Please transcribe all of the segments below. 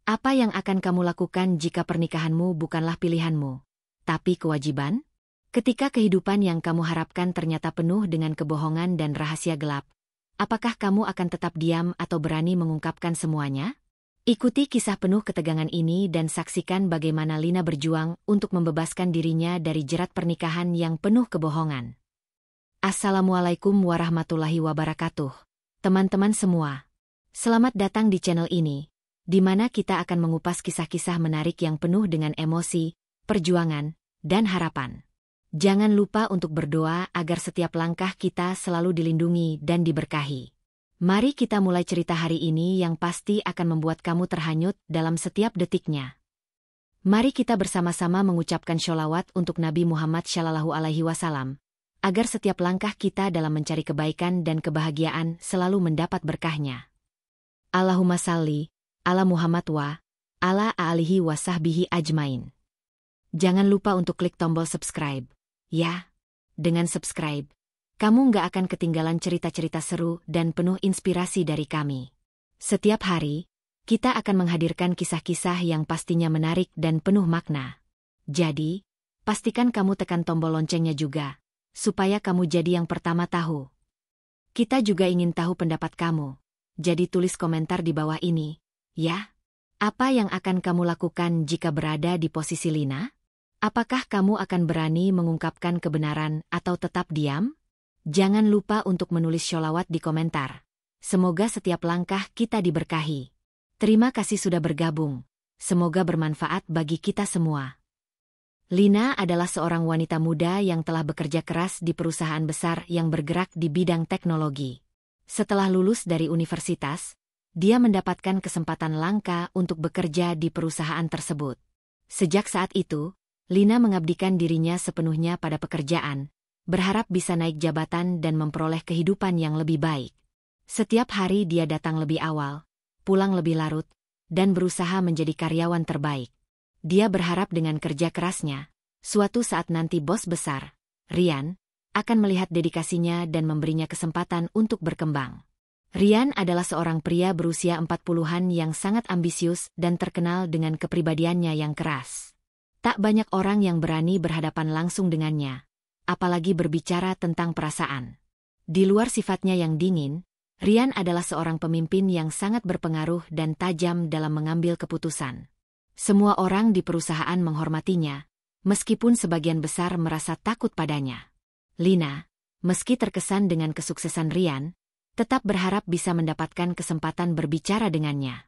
Apa yang akan kamu lakukan jika pernikahanmu bukanlah pilihanmu, tapi kewajiban? Ketika kehidupan yang kamu harapkan ternyata penuh dengan kebohongan dan rahasia gelap, apakah kamu akan tetap diam atau berani mengungkapkan semuanya? Ikuti kisah penuh ketegangan ini dan saksikan bagaimana Lina berjuang untuk membebaskan dirinya dari jerat pernikahan yang penuh kebohongan. Assalamualaikum warahmatullahi wabarakatuh, teman-teman semua. Selamat datang di channel ini, di mana kita akan mengupas kisah-kisah menarik yang penuh dengan emosi, perjuangan, dan harapan. Jangan lupa untuk berdoa agar setiap langkah kita selalu dilindungi dan diberkahi. Mari kita mulai cerita hari ini yang pasti akan membuat kamu terhanyut dalam setiap detiknya. Mari kita bersama-sama mengucapkan sholawat untuk Nabi Muhammad SAW, agar setiap langkah kita dalam mencari kebaikan dan kebahagiaan selalu mendapat berkahnya. Allahumma salli ala Muhammad wa ala alihi wa sahbihi ajmain. Jangan lupa untuk klik tombol subscribe, ya. Dengan subscribe, kamu nggak akan ketinggalan cerita-cerita seru dan penuh inspirasi dari kami. Setiap hari, kita akan menghadirkan kisah-kisah yang pastinya menarik dan penuh makna. Jadi, pastikan kamu tekan tombol loncengnya juga, supaya kamu jadi yang pertama tahu. Kita juga ingin tahu pendapat kamu, jadi tulis komentar di bawah ini, ya. Apa yang akan kamu lakukan jika berada di posisi Lina? Apakah kamu akan berani mengungkapkan kebenaran atau tetap diam? Jangan lupa untuk menulis sholawat di komentar. Semoga setiap langkah kita diberkahi. Terima kasih sudah bergabung. Semoga bermanfaat bagi kita semua. Lina adalah seorang wanita muda yang telah bekerja keras di perusahaan besar yang bergerak di bidang teknologi. Setelah lulus dari universitas, dia mendapatkan kesempatan langka untuk bekerja di perusahaan tersebut. Sejak saat itu, Lina mengabdikan dirinya sepenuhnya pada pekerjaan, berharap bisa naik jabatan dan memperoleh kehidupan yang lebih baik. Setiap hari dia datang lebih awal, pulang lebih larut, dan berusaha menjadi karyawan terbaik. Dia berharap dengan kerja kerasnya, suatu saat nanti bos besar, Rian, akan melihat dedikasinya dan memberinya kesempatan untuk berkembang. Rian adalah seorang pria berusia 40-an yang sangat ambisius dan terkenal dengan kepribadiannya yang keras. Tak banyak orang yang berani berhadapan langsung dengannya, apalagi berbicara tentang perasaan. Di luar sifatnya yang dingin, Rian adalah seorang pemimpin yang sangat berpengaruh dan tajam dalam mengambil keputusan. Semua orang di perusahaan menghormatinya, meskipun sebagian besar merasa takut padanya. Lina, meski terkesan dengan kesuksesan Rian, tetap berharap bisa mendapatkan kesempatan berbicara dengannya.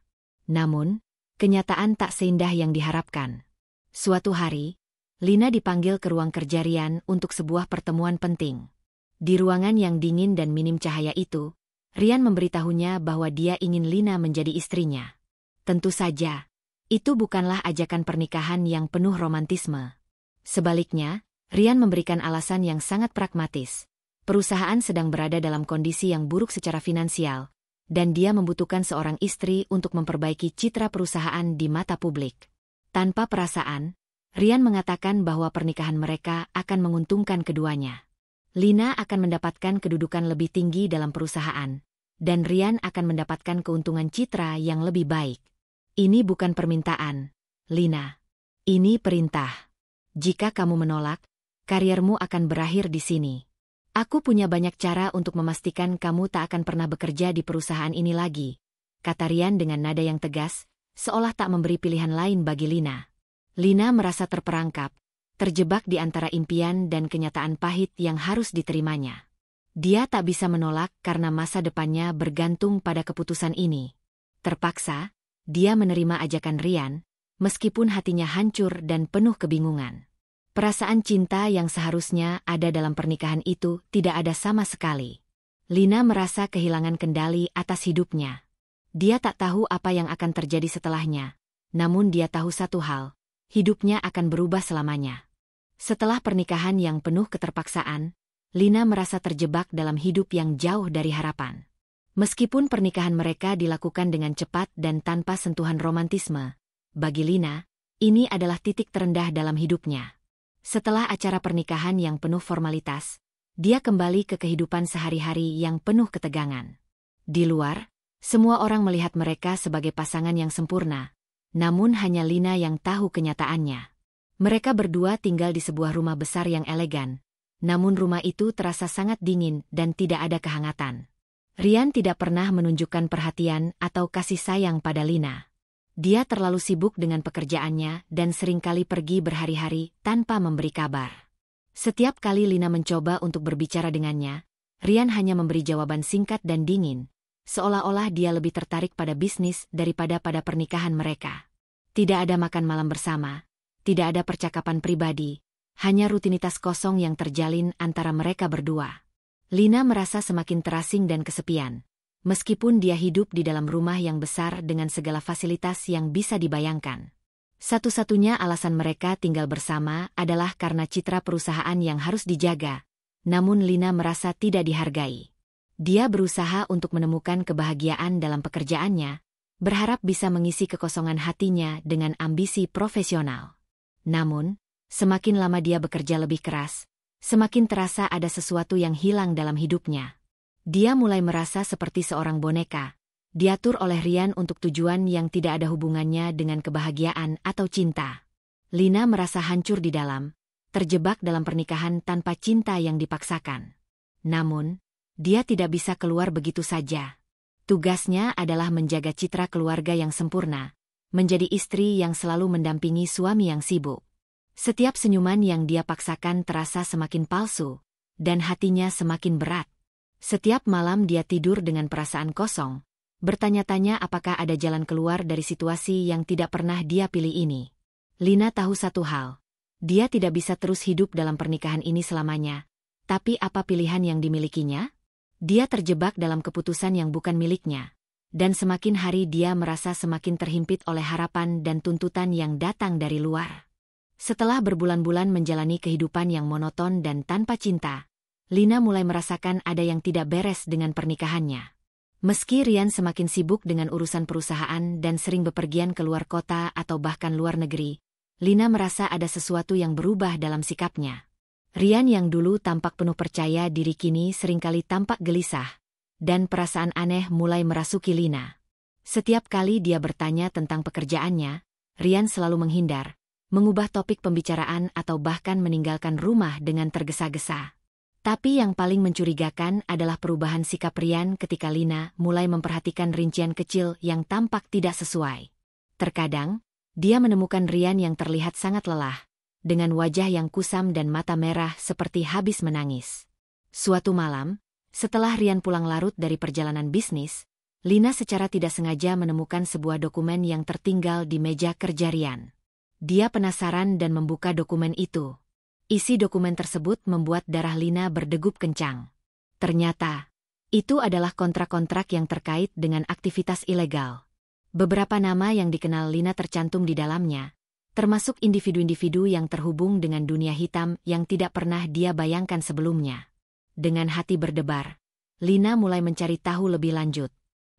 Namun, kenyataan tak seindah yang diharapkan. Suatu hari, Lina dipanggil ke ruang kerja Rian untuk sebuah pertemuan penting. Di ruangan yang dingin dan minim cahaya itu, Rian memberitahunya bahwa dia ingin Lina menjadi istrinya. Tentu saja, itu bukanlah ajakan pernikahan yang penuh romantisme. Sebaliknya, Rian memberikan alasan yang sangat pragmatis. Perusahaan sedang berada dalam kondisi yang buruk secara finansial, dan dia membutuhkan seorang istri untuk memperbaiki citra perusahaan di mata publik. Tanpa perasaan, Rian mengatakan bahwa pernikahan mereka akan menguntungkan keduanya. Lina akan mendapatkan kedudukan lebih tinggi dalam perusahaan, dan Rian akan mendapatkan keuntungan citra yang lebih baik. Ini bukan permintaan, Lina. Ini perintah. Jika kamu menolak, kariermu akan berakhir di sini. Aku punya banyak cara untuk memastikan kamu tak akan pernah bekerja di perusahaan ini lagi, kata Rian dengan nada yang tegas, seolah tak memberi pilihan lain bagi Lina. Lina merasa terperangkap, terjebak di antara impian dan kenyataan pahit yang harus diterimanya. Dia tak bisa menolak karena masa depannya bergantung pada keputusan ini. Terpaksa, dia menerima ajakan Rian, meskipun hatinya hancur dan penuh kebingungan. Perasaan cinta yang seharusnya ada dalam pernikahan itu tidak ada sama sekali. Lina merasa kehilangan kendali atas hidupnya. Dia tak tahu apa yang akan terjadi setelahnya, namun dia tahu satu hal, hidupnya akan berubah selamanya. Setelah pernikahan yang penuh keterpaksaan, Lina merasa terjebak dalam hidup yang jauh dari harapan. Meskipun pernikahan mereka dilakukan dengan cepat dan tanpa sentuhan romantisme, bagi Lina, ini adalah titik terendah dalam hidupnya. Setelah acara pernikahan yang penuh formalitas, dia kembali ke kehidupan sehari-hari yang penuh ketegangan. Di luar, semua orang melihat mereka sebagai pasangan yang sempurna, Namun hanya Lina yang tahu kenyataannya. Mereka berdua tinggal di sebuah rumah besar yang elegan. Namun rumah itu terasa sangat dingin dan tidak ada kehangatan. Rian tidak pernah menunjukkan perhatian atau kasih sayang pada Lina. Dia terlalu sibuk dengan pekerjaannya dan seringkali pergi berhari-hari tanpa memberi kabar. Setiap kali Lina mencoba untuk berbicara dengannya, Rian hanya memberi jawaban singkat dan dingin, seolah-olah dia lebih tertarik pada bisnis daripada pada pernikahan mereka. Tidak ada makan malam bersama, tidak ada percakapan pribadi, hanya rutinitas kosong yang terjalin antara mereka berdua. Lina merasa semakin terasing dan kesepian, meskipun dia hidup di dalam rumah yang besar dengan segala fasilitas yang bisa dibayangkan. Satu-satunya alasan mereka tinggal bersama adalah karena citra perusahaan yang harus dijaga, namun Lina merasa tidak dihargai. Dia berusaha untuk menemukan kebahagiaan dalam pekerjaannya, berharap bisa mengisi kekosongan hatinya dengan ambisi profesional. Namun, semakin lama dia bekerja lebih keras, semakin terasa ada sesuatu yang hilang dalam hidupnya. Dia mulai merasa seperti seorang boneka, diatur oleh Rian untuk tujuan yang tidak ada hubungannya dengan kebahagiaan atau cinta. Lina merasa hancur di dalam, terjebak dalam pernikahan tanpa cinta yang dipaksakan. Namun, dia tidak bisa keluar begitu saja. Tugasnya adalah menjaga citra keluarga yang sempurna, menjadi istri yang selalu mendampingi suami yang sibuk. Setiap senyuman yang dia paksakan terasa semakin palsu, dan hatinya semakin berat. Setiap malam dia tidur dengan perasaan kosong, bertanya-tanya apakah ada jalan keluar dari situasi yang tidak pernah dia pilih ini. Lina tahu satu hal, dia tidak bisa terus hidup dalam pernikahan ini selamanya. Tapi apa pilihan yang dimilikinya? Dia terjebak dalam keputusan yang bukan miliknya. Dan semakin hari dia merasa semakin terhimpit oleh harapan dan tuntutan yang datang dari luar. Setelah berbulan-bulan menjalani kehidupan yang monoton dan tanpa cinta, Lina mulai merasakan ada yang tidak beres dengan pernikahannya. Meski Rian semakin sibuk dengan urusan perusahaan dan sering bepergian ke luar kota atau bahkan luar negeri, Lina merasa ada sesuatu yang berubah dalam sikapnya. Rian yang dulu tampak penuh percaya diri kini seringkali tampak gelisah, dan perasaan aneh mulai merasuki Lina. Setiap kali dia bertanya tentang pekerjaannya, Rian selalu menghindar, mengubah topik pembicaraan atau bahkan meninggalkan rumah dengan tergesa-gesa. Tapi yang paling mencurigakan adalah perubahan sikap Rian ketika Lina mulai memperhatikan rincian kecil yang tampak tidak sesuai. Terkadang, dia menemukan Rian yang terlihat sangat lelah, dengan wajah yang kusam dan mata merah seperti habis menangis. Suatu malam, setelah Rian pulang larut dari perjalanan bisnis, Lina secara tidak sengaja menemukan sebuah dokumen yang tertinggal di meja kerja Rian. Dia penasaran dan membuka dokumen itu. Isi dokumen tersebut membuat darah Lina berdegup kencang. Ternyata, itu adalah kontrak-kontrak yang terkait dengan aktivitas ilegal. Beberapa nama yang dikenal Lina tercantum di dalamnya, termasuk individu-individu yang terhubung dengan dunia hitam yang tidak pernah dia bayangkan sebelumnya. Dengan hati berdebar, Lina mulai mencari tahu lebih lanjut.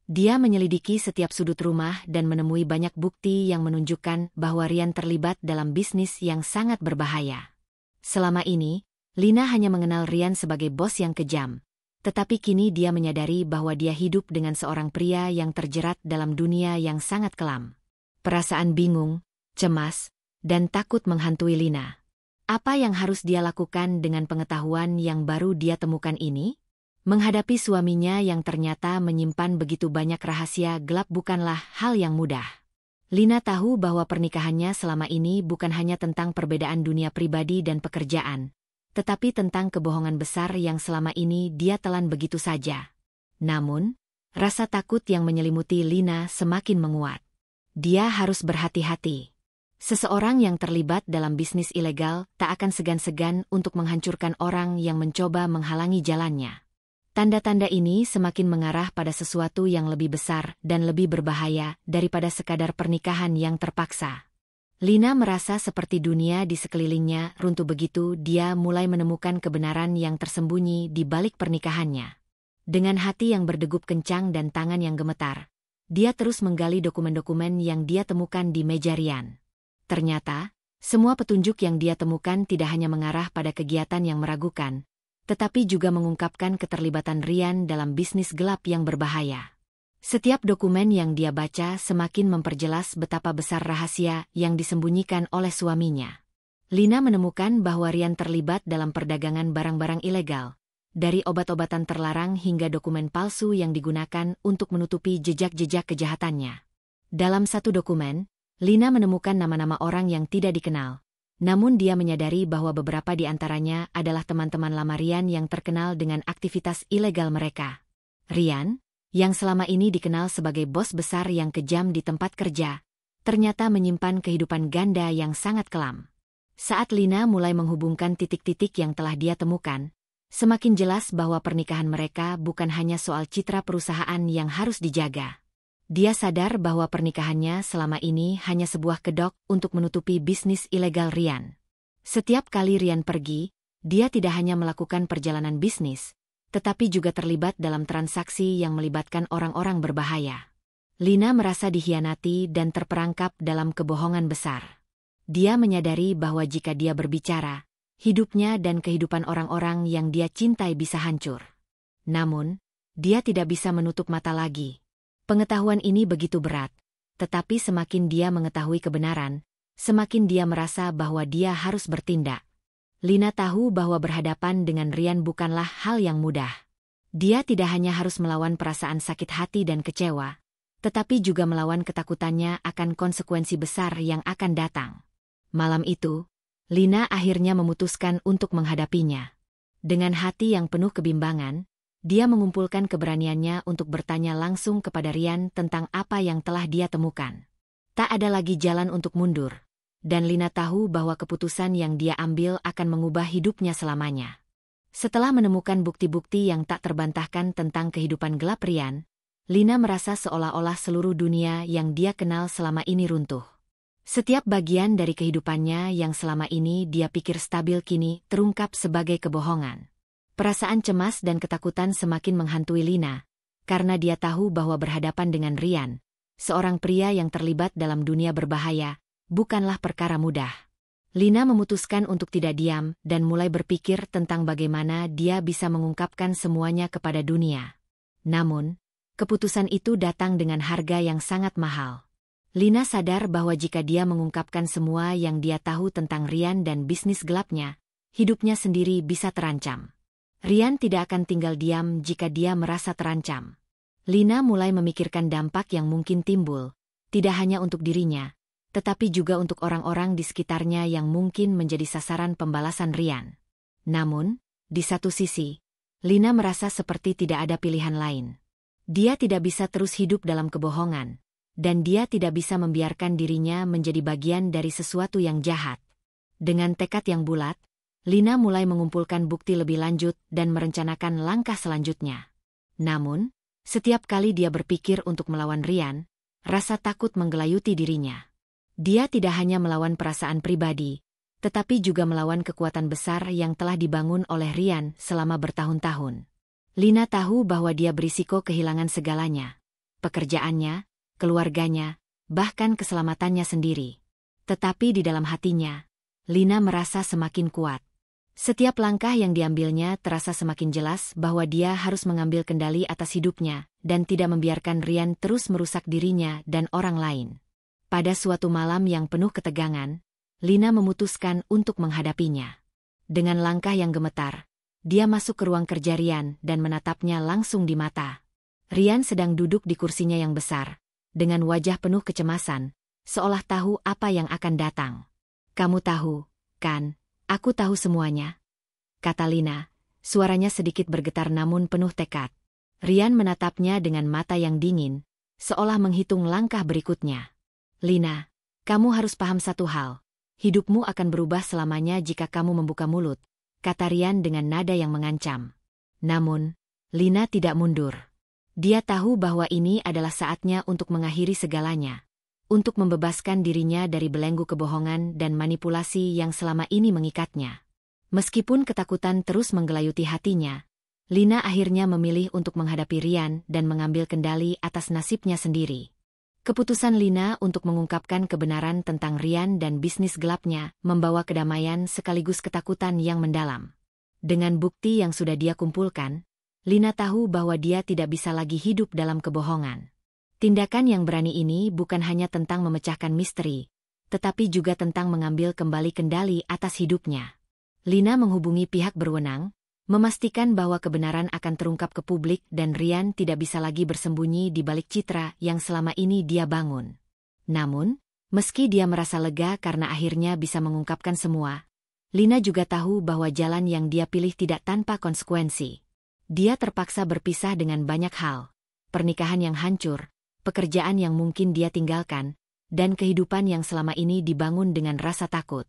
Dia menyelidiki setiap sudut rumah dan menemui banyak bukti yang menunjukkan bahwa Rian terlibat dalam bisnis yang sangat berbahaya. Selama ini, Lina hanya mengenal Rian sebagai bos yang kejam. Tetapi kini dia menyadari bahwa dia hidup dengan seorang pria yang terjerat dalam dunia yang sangat kelam. Perasaan bingung, cemas, dan takut menghantui Lina. Apa yang harus dia lakukan dengan pengetahuan yang baru dia temukan ini? Menghadapi suaminya yang ternyata menyimpan begitu banyak rahasia gelap bukanlah hal yang mudah. Lina tahu bahwa pernikahannya selama ini bukan hanya tentang perbedaan dunia pribadi dan pekerjaan, tetapi tentang kebohongan besar yang selama ini dia telan begitu saja. Namun, rasa takut yang menyelimuti Lina semakin menguat. Dia harus berhati-hati. Seseorang yang terlibat dalam bisnis ilegal tak akan segan-segan untuk menghancurkan orang yang mencoba menghalangi jalannya. Tanda-tanda ini semakin mengarah pada sesuatu yang lebih besar dan lebih berbahaya daripada sekadar pernikahan yang terpaksa. Lina merasa seperti dunia di sekelilingnya runtuh begitu dia mulai menemukan kebenaran yang tersembunyi di balik pernikahannya. Dengan hati yang berdegup kencang dan tangan yang gemetar, dia terus menggali dokumen-dokumen yang dia temukan di meja Rian. Ternyata, semua petunjuk yang dia temukan tidak hanya mengarah pada kegiatan yang meragukan, tetapi juga mengungkapkan keterlibatan Rian dalam bisnis gelap yang berbahaya. Setiap dokumen yang dia baca semakin memperjelas betapa besar rahasia yang disembunyikan oleh suaminya. Lina menemukan bahwa Ryan terlibat dalam perdagangan barang-barang ilegal, dari obat-obatan terlarang hingga dokumen palsu yang digunakan untuk menutupi jejak-jejak kejahatannya. Dalam satu dokumen, Lina menemukan nama-nama orang yang tidak dikenal, namun dia menyadari bahwa beberapa di antaranya adalah teman-teman lama Ryan yang terkenal dengan aktivitas ilegal mereka. Ryan, yang selama ini dikenal sebagai bos besar yang kejam di tempat kerja, ternyata menyimpan kehidupan ganda yang sangat kelam. Saat Lina mulai menghubungkan titik-titik yang telah dia temukan, semakin jelas bahwa pernikahan mereka bukan hanya soal citra perusahaan yang harus dijaga. Dia sadar bahwa pernikahannya selama ini hanya sebuah kedok untuk menutupi bisnis ilegal Ryan. Setiap kali Ryan pergi, dia tidak hanya melakukan perjalanan bisnis, tetapi juga terlibat dalam transaksi yang melibatkan orang-orang berbahaya. Lina merasa dikhianati dan terperangkap dalam kebohongan besar. Dia menyadari bahwa jika dia berbicara, hidupnya dan kehidupan orang-orang yang dia cintai bisa hancur. Namun, dia tidak bisa menutup mata lagi. Pengetahuan ini begitu berat, tetapi semakin dia mengetahui kebenaran, semakin dia merasa bahwa dia harus bertindak. Lina tahu bahwa berhadapan dengan Ryan bukanlah hal yang mudah. Dia tidak hanya harus melawan perasaan sakit hati dan kecewa, tetapi juga melawan ketakutannya akan konsekuensi besar yang akan datang. Malam itu, Lina akhirnya memutuskan untuk menghadapinya. Dengan hati yang penuh kebimbangan, dia mengumpulkan keberaniannya untuk bertanya langsung kepada Ryan tentang apa yang telah dia temukan. Tak ada lagi jalan untuk mundur. Dan Lina tahu bahwa keputusan yang dia ambil akan mengubah hidupnya selamanya. Setelah menemukan bukti-bukti yang tak terbantahkan tentang kehidupan gelap Ryan, Lina merasa seolah-olah seluruh dunia yang dia kenal selama ini runtuh. Setiap bagian dari kehidupannya yang selama ini dia pikir stabil kini terungkap sebagai kebohongan. Perasaan cemas dan ketakutan semakin menghantui Lina, karena dia tahu bahwa berhadapan dengan Ryan, seorang pria yang terlibat dalam dunia berbahaya, bukanlah perkara mudah. Lina memutuskan untuk tidak diam dan mulai berpikir tentang bagaimana dia bisa mengungkapkan semuanya kepada dunia. Namun, keputusan itu datang dengan harga yang sangat mahal. Lina sadar bahwa jika dia mengungkapkan semua yang dia tahu tentang Ryan dan bisnis gelapnya, hidupnya sendiri bisa terancam. Ryan tidak akan tinggal diam jika dia merasa terancam. Lina mulai memikirkan dampak yang mungkin timbul, tidak hanya untuk dirinya, tetapi juga untuk orang-orang di sekitarnya yang mungkin menjadi sasaran pembalasan Ryan. Namun, di satu sisi, Lina merasa seperti tidak ada pilihan lain. Dia tidak bisa terus hidup dalam kebohongan, dan dia tidak bisa membiarkan dirinya menjadi bagian dari sesuatu yang jahat. Dengan tekad yang bulat, Lina mulai mengumpulkan bukti lebih lanjut dan merencanakan langkah selanjutnya. Namun, setiap kali dia berpikir untuk melawan Ryan, rasa takut menggelayuti dirinya. Dia tidak hanya melawan perasaan pribadi, tetapi juga melawan kekuatan besar yang telah dibangun oleh Ryan selama bertahun-tahun. Lina tahu bahwa dia berisiko kehilangan segalanya, pekerjaannya, keluarganya, bahkan keselamatannya sendiri. Tetapi di dalam hatinya, Lina merasa semakin kuat. Setiap langkah yang diambilnya terasa semakin jelas bahwa dia harus mengambil kendali atas hidupnya dan tidak membiarkan Ryan terus merusak dirinya dan orang lain. Pada suatu malam yang penuh ketegangan, Lina memutuskan untuk menghadapinya. Dengan langkah yang gemetar, dia masuk ke ruang kerja Ryan dan menatapnya langsung di mata. Ryan sedang duduk di kursinya yang besar, dengan wajah penuh kecemasan, seolah tahu apa yang akan datang. "Kamu tahu, kan? Aku tahu semuanya," kata Lina, suaranya sedikit bergetar namun penuh tekad. Ryan menatapnya dengan mata yang dingin, seolah menghitung langkah berikutnya. "Lina, kamu harus paham satu hal. Hidupmu akan berubah selamanya jika kamu membuka mulut," kata Ryan dengan nada yang mengancam. Namun, Lina tidak mundur. Dia tahu bahwa ini adalah saatnya untuk mengakhiri segalanya, untuk membebaskan dirinya dari belenggu kebohongan dan manipulasi yang selama ini mengikatnya. Meskipun ketakutan terus menggelayuti hatinya, Lina akhirnya memilih untuk menghadapi Ryan dan mengambil kendali atas nasibnya sendiri. Keputusan Lina untuk mengungkapkan kebenaran tentang Ryan dan bisnis gelapnya membawa kedamaian sekaligus ketakutan yang mendalam. Dengan bukti yang sudah dia kumpulkan, Lina tahu bahwa dia tidak bisa lagi hidup dalam kebohongan. Tindakan yang berani ini bukan hanya tentang memecahkan misteri, tetapi juga tentang mengambil kembali kendali atas hidupnya. Lina menghubungi pihak berwenang, memastikan bahwa kebenaran akan terungkap ke publik dan Ryan tidak bisa lagi bersembunyi di balik citra yang selama ini dia bangun. Namun, meski dia merasa lega karena akhirnya bisa mengungkapkan semua, Lina juga tahu bahwa jalan yang dia pilih tidak tanpa konsekuensi. Dia terpaksa berpisah dengan banyak hal, pernikahan yang hancur, pekerjaan yang mungkin dia tinggalkan, dan kehidupan yang selama ini dibangun dengan rasa takut.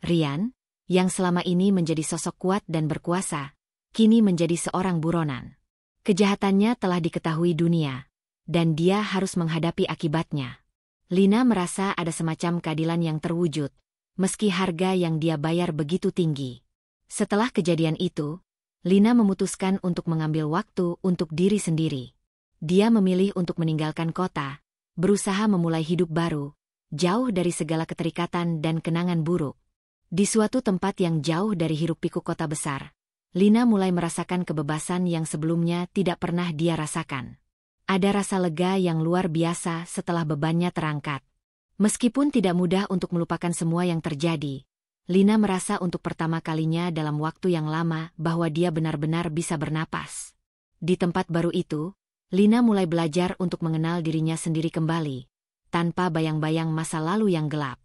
Ryan, yang selama ini menjadi sosok kuat dan berkuasa, kini menjadi seorang buronan. Kejahatannya telah diketahui dunia, dan dia harus menghadapi akibatnya. Lina merasa ada semacam keadilan yang terwujud, meski harga yang dia bayar begitu tinggi. Setelah kejadian itu, Lina memutuskan untuk mengambil waktu untuk diri sendiri. Dia memilih untuk meninggalkan kota, berusaha memulai hidup baru, jauh dari segala keterikatan dan kenangan buruk. Di suatu tempat yang jauh dari hiruk-pikuk kota besar, Lina mulai merasakan kebebasan yang sebelumnya tidak pernah dia rasakan. Ada rasa lega yang luar biasa setelah bebannya terangkat. Meskipun tidak mudah untuk melupakan semua yang terjadi, Lina merasa untuk pertama kalinya dalam waktu yang lama bahwa dia benar-benar bisa bernapas. Di tempat baru itu, Lina mulai belajar untuk mengenal dirinya sendiri kembali, tanpa bayang-bayang masa lalu yang gelap.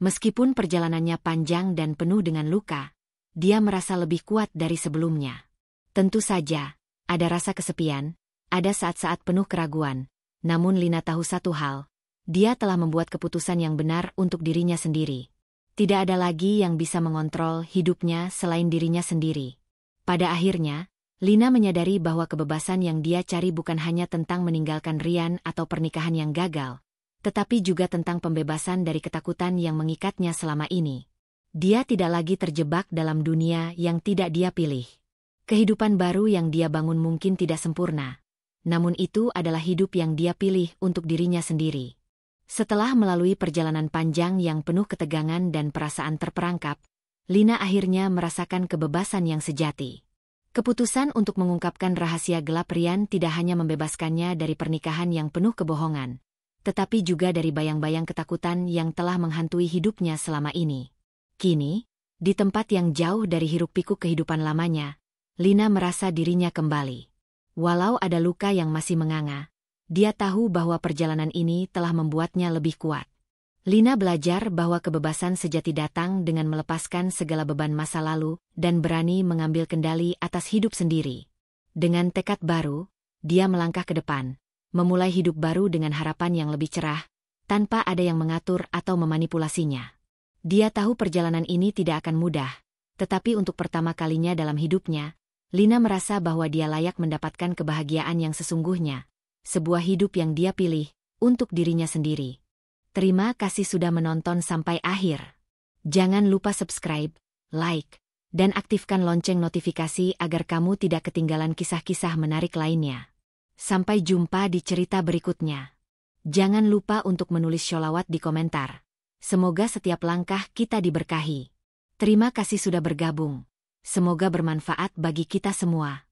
Meskipun perjalanannya panjang dan penuh dengan luka, dia merasa lebih kuat dari sebelumnya. Tentu saja, ada rasa kesepian, ada saat-saat penuh keraguan, namun Lina tahu satu hal, dia telah membuat keputusan yang benar untuk dirinya sendiri. Tidak ada lagi yang bisa mengontrol hidupnya selain dirinya sendiri. Pada akhirnya, Lina menyadari bahwa kebebasan yang dia cari bukan hanya tentang meninggalkan Ryan atau pernikahan yang gagal, tetapi juga tentang pembebasan dari ketakutan yang mengikatnya selama ini. Dia tidak lagi terjebak dalam dunia yang tidak dia pilih. Kehidupan baru yang dia bangun mungkin tidak sempurna, namun itu adalah hidup yang dia pilih untuk dirinya sendiri. Setelah melalui perjalanan panjang yang penuh ketegangan dan perasaan terperangkap, Lina akhirnya merasakan kebebasan yang sejati. Keputusan untuk mengungkapkan rahasia gelap Ryan tidak hanya membebaskannya dari pernikahan yang penuh kebohongan, tetapi juga dari bayang-bayang ketakutan yang telah menghantui hidupnya selama ini. Kini, di tempat yang jauh dari hiruk-pikuk kehidupan lamanya, Lina merasa dirinya kembali. Walau ada luka yang masih menganga, dia tahu bahwa perjalanan ini telah membuatnya lebih kuat. Lina belajar bahwa kebebasan sejati datang dengan melepaskan segala beban masa lalu dan berani mengambil kendali atas hidup sendiri. Dengan tekad baru, dia melangkah ke depan, memulai hidup baru dengan harapan yang lebih cerah, tanpa ada yang mengatur atau memanipulasinya. Dia tahu perjalanan ini tidak akan mudah, tetapi untuk pertama kalinya dalam hidupnya, Lina merasa bahwa dia layak mendapatkan kebahagiaan yang sesungguhnya. Sebuah hidup yang dia pilih, untuk dirinya sendiri. Terima kasih sudah menonton sampai akhir. Jangan lupa subscribe, like, dan aktifkan lonceng notifikasi agar kamu tidak ketinggalan kisah-kisah menarik lainnya. Sampai jumpa di cerita berikutnya. Jangan lupa untuk menulis sholawat di komentar. Semoga setiap langkah kita diberkahi. Terima kasih sudah bergabung. Semoga bermanfaat bagi kita semua.